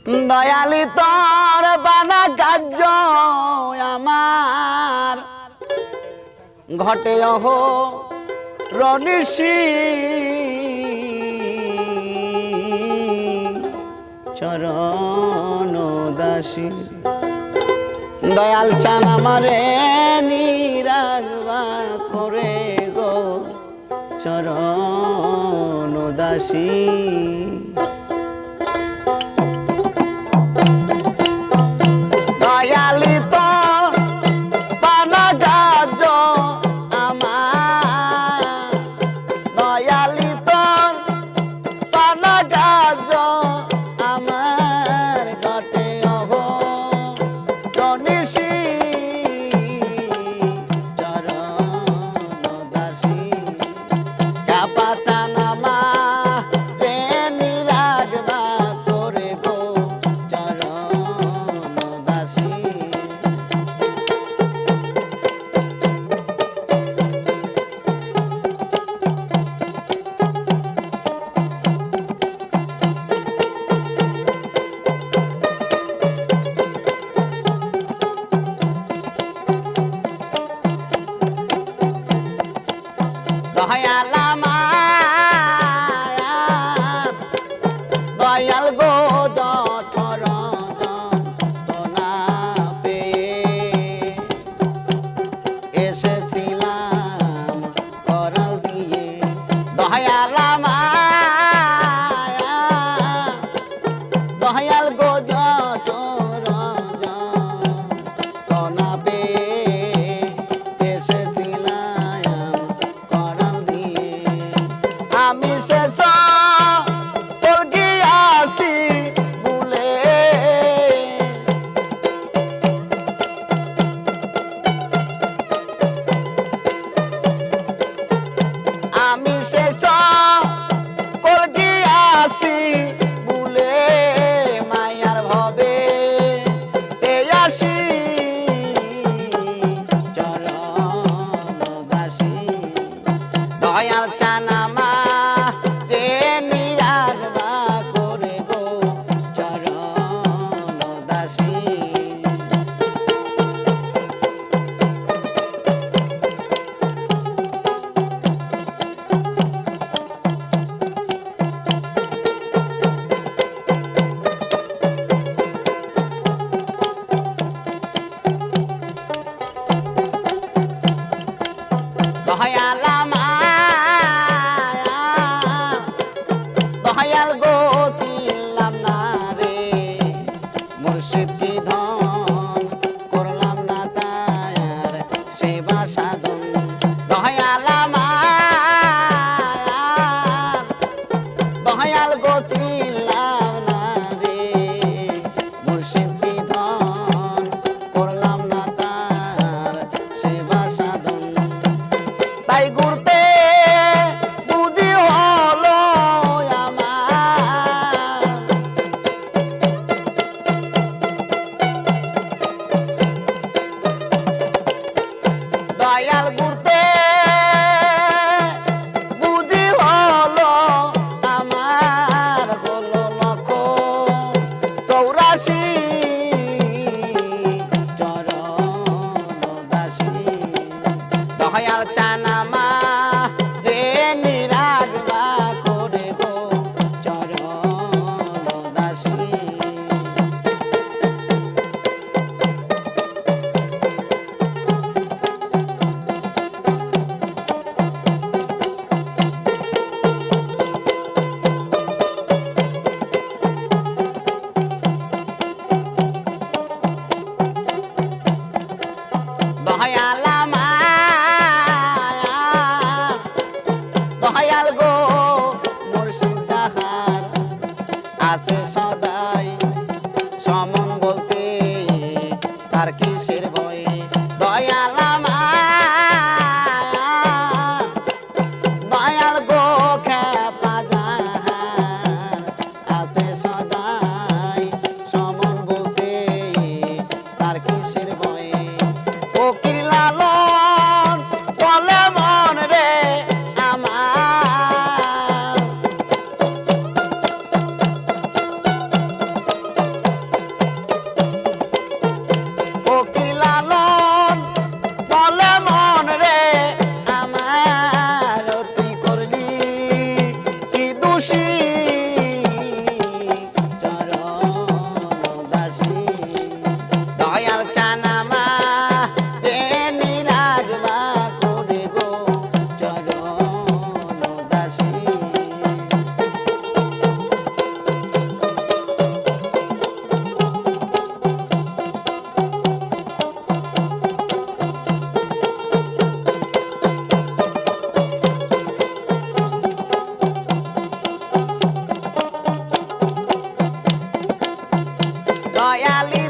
দয়ালি তোর বানা কার্য আমার ঘটে অহ রনিশি চরণ দাসী দয়াল চান আমারে নিরাগবা করে গো চরণ দাসী দয়ালি তো পানা গাজ আমার দয়ালি তো পানা গাজ আমার ঘটে অহ রনিশি চরণ দাসী কাপা চানামা রে নিরাগবা করে গো চরণ দাসী দয়াল আমার দয়াল গো জঠর যন্ত্রণা পেয়ে এসেছিলাম করাল দিয়ে দয়াল আমার দয়াল গো জঠর যন্ত্রণা পেয়ে এসেছিলাম করাল দিয়ে আমি শেষ গিয়াছি ভুলে আমি শেষ গিয়াছি ভুলে মায়ার ভবে আসি চরণ দাসী দয়াল চানামা রে নিরাগবা করে গো চরণ দাসী দয়াল আমার দয়াল গো চিনলাম না রে মুর্শিদ কি ধন করলাম না তার সেবা সাধন দয়াল আমার দয়াল গো চিনলাম না রে মুর্শিদ কি ধন করলাম না তার সেবা সাধন তাই ঘুরতে বুঝি হলো আমার দয়াল ঘুরতে বুঝি হলো আমার হলো লক্ষ 84 চরণ দাসী দয়াল চানামা রে নিরাগবা করে গো চরণ দাসী দয়াল আমার দয়াল গো মুর্শিদ যাহার আছে সদাই সমন বলতে তার কিসের ভয় দয়াল আমার দয়াল গো খেপা যাহার আছে সদাই সমন বলতে তার কিসের ভয় ফকির লালন বলে মন রে আমার দয়ালি